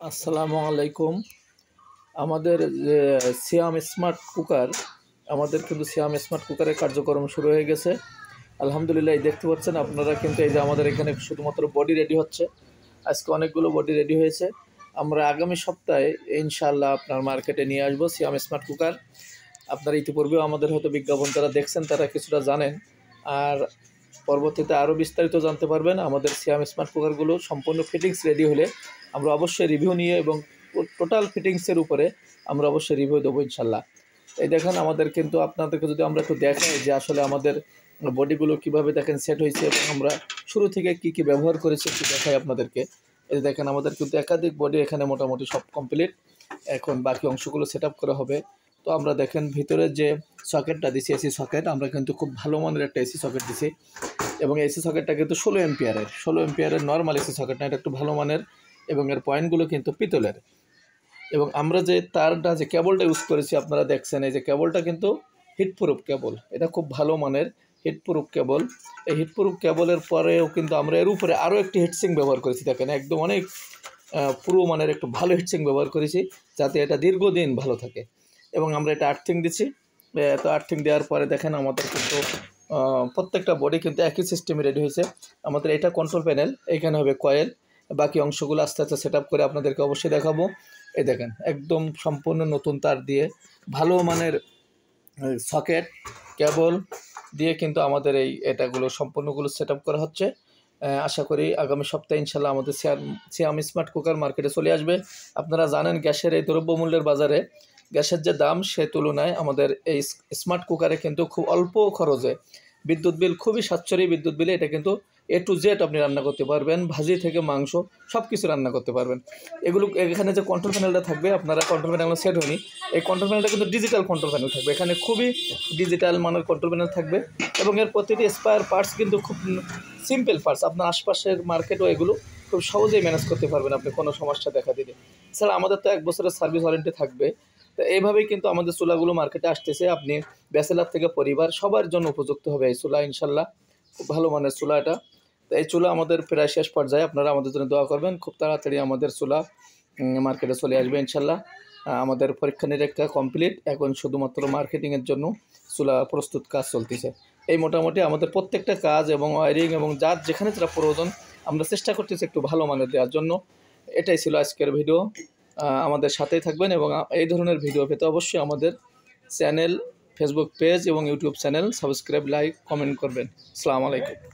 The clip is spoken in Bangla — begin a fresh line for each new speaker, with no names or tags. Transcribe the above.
আসসালামু আলাইকুম। আমাদের যে সিয়াম স্মার্ট কুকার, আমাদের কিন্তু সিয়াম স্মার্ট কুকারের কার্যক্রম শুরু হয়ে গেছে। আলহামদুলিল্লাহ, এই দেখতে পাচ্ছেন আপনারা কিন্তু এই যে আমাদের এখানে শুধুমাত্র বডি রেডি হচ্ছে। আজকে অনেকগুলো বডি রেডি হয়েছে। আমরা আগামী সপ্তাহে ইনশাআল্লাহ আপনার মার্কেটে নিয়ে আসবো সিয়াম স্মার্ট কুকার। আপনারা ইতিপূর্বেও আমাদের হয়তো বিজ্ঞাপন যারা দেখছেন তারা কিছুটা জানেন, আর পরবর্তীতে আরও বিস্তারিত জানতে পারবেন। আমাদের সিয়াম স্মার্ট কুকারগুলো সম্পূর্ণ ফিটিংস রেডি হলে আমরা অবশ্যই রিভিউ নিয়ে এবং টোটাল ফিটিংসের উপরে আমরা অবশ্যই রিভিউ দেবো ইনশাল্লাহ। এই দেখেন আমাদের কিন্তু আপনাদেরকে যদি আমরা একটু দেখাই যে আসলে আমাদের বডিগুলো কীভাবে দেখেন সেট হয়েছে এবং আমরা শুরু থেকে কি ব্যবহার করেছি একটু দেখাই আপনাদেরকে। এই দেখেন আমাদের কিন্তু একাধিক বডি এখানে মোটামুটি সব কমপ্লিট। এখন বাকি অংশগুলো সেট আপ করা হবে। তো আমরা দেখেন ভিতরে যে সকেটটা দিছি, এসি সকেট, আমরা কিন্তু খুব ভালো মানের একটা এসি সকেট দিছি এবং এসি সকেটটা কিন্তু 16 এম্পিয়ারের নর্মাল এসি সকেট না, এটা একটু ভালো মানের এবং এর পয়েন্টগুলো কিন্তু পিতলের। এবং আমরা যে তারটা যে কেবলটা ইউজ করেছি আপনারা দেখছেন, এই যে কেবলটা কিন্তু হিটপ্রুফ কেবল, এটা খুব ভালো মানের হিটপ্রুফ কেবল। এই হিটপ্রুফ কেবলের পরেও কিন্তু আমরা এর উপরে আরও একটি হিটসিং ব্যবহার করেছি। দেখেন একদম অনেক পুরো মানের একটু ভালো হিটসিং ব্যবহার করেছি যাতে এটা দীর্ঘদিন ভালো থাকে। এবং আমরা এটা আর্থিং দিচ্ছি। তো আর্থিং দেওয়ার পরে দেখেন আমাদের কিন্তু প্রত্যেকটা বডি কিন্তু একই সিস্টেমে রেডি হয়েছে। আমাদের এটা কন্ট্রোল প্যানেল, এইখানে হবে কয়েল। বাকি অংশগুলো আস্তে আস্তে সেট আপ করে আপনাদেরকে অবশ্যই দেখাবো। এই দেখেন একদম সম্পূর্ণ নতুন তার দিয়ে ভালো মানের সকেট কেবল দিয়ে কিন্তু আমাদের এটাগুলো সম্পূর্ণগুলো সেট আপ করা হচ্ছে। আশা করি আগামী সপ্তাহে ইনশাল্লাহ আমাদের সিয়াম স্মার্ট কুকার মার্কেটে চলে আসবে। আপনারা জানেন গ্যাসের এই দ্রব্যমূল্যের বাজারে গ্যাসের যে দাম সে তুলনায় আমাদের এই স্মার্ট কুকারে কিন্তু খুব অল্প খরচে বিদ্যুৎ বিল খুবই সাশ্রয়ী বিদ্যুৎ বিলে এটা কিন্তু A to Z আপনি রান্না করতে পারবেন, ভাজি থেকে মাংস সব কিছু রান্না করতে পারবেন। এগুলো এখানে যে কন্ট্রোল প্যানেলটা থাকবে, আপনারা কন্ট্রোল প্যানেল সেট হয়নি, এই কন্ট্রোল প্যানেলটা কিন্তু ডিজিটাল কন্ট্রোল প্যানেল থাকবে। এখানে খুবই ডিজিটাল মানের কন্ট্রোল প্যানেল থাকবে এবং এর প্রতিটি স্পায়ার পার্টস কিন্তু খুব সিম্পল পার্টস। আপনার আশপাশের মার্কেটও এগুলো খুব সহজেই ম্যানেজ করতে পারবেন আপনি কোনো সমস্যা দেখা দিলে। এছাড়া আমাদের তো 1 বছরের সার্ভিস ওয়ারেন্টি থাকবে। তো এইভাবেই কিন্তু আমাদের চুলাগুলো মার্কেটে আসতেছে। আপনি ব্যাচেলার থেকে পরিবার সবার জন্য উপযুক্ত হবে এই চুলা ইনশাল্লাহ। খুব ভালো মানের চুলা এটা। তো এই চুলা আমাদের প্রায় শেষ পর্যায়ে, আপনারা আমাদের জন্য দোয়া করবেন। খুব তাড়াতাড়ি আমাদের চুলা মার্কেটে চলে আসবে ইনশাল্লাহ। আমাদের পরীক্ষা নিরীক্ষা কমপ্লিট, এখন শুধুমাত্র মার্কেটিংয়ের জন্য চুলা প্রস্তুত কাজ চলতেছে। এই মোটামুটি আমাদের প্রত্যেকটা কাজ এবং ওয়ারিং এবং যার যেখানে যেটা প্রয়োজন আমরা চেষ্টা করতেছি একটু ভালো মানের দেওয়ার জন্য। এটাই ছিল আজকের ভিডিও। আমাদের সাথেই থাকবেন এবং এই ধরনের ভিডিও পেতে অবশ্যই আমাদের চ্যানেল, ফেসবুক পেজ এবং YouTube channel subscribe, like, comment করবেন। আসসালামু আলাইকুম।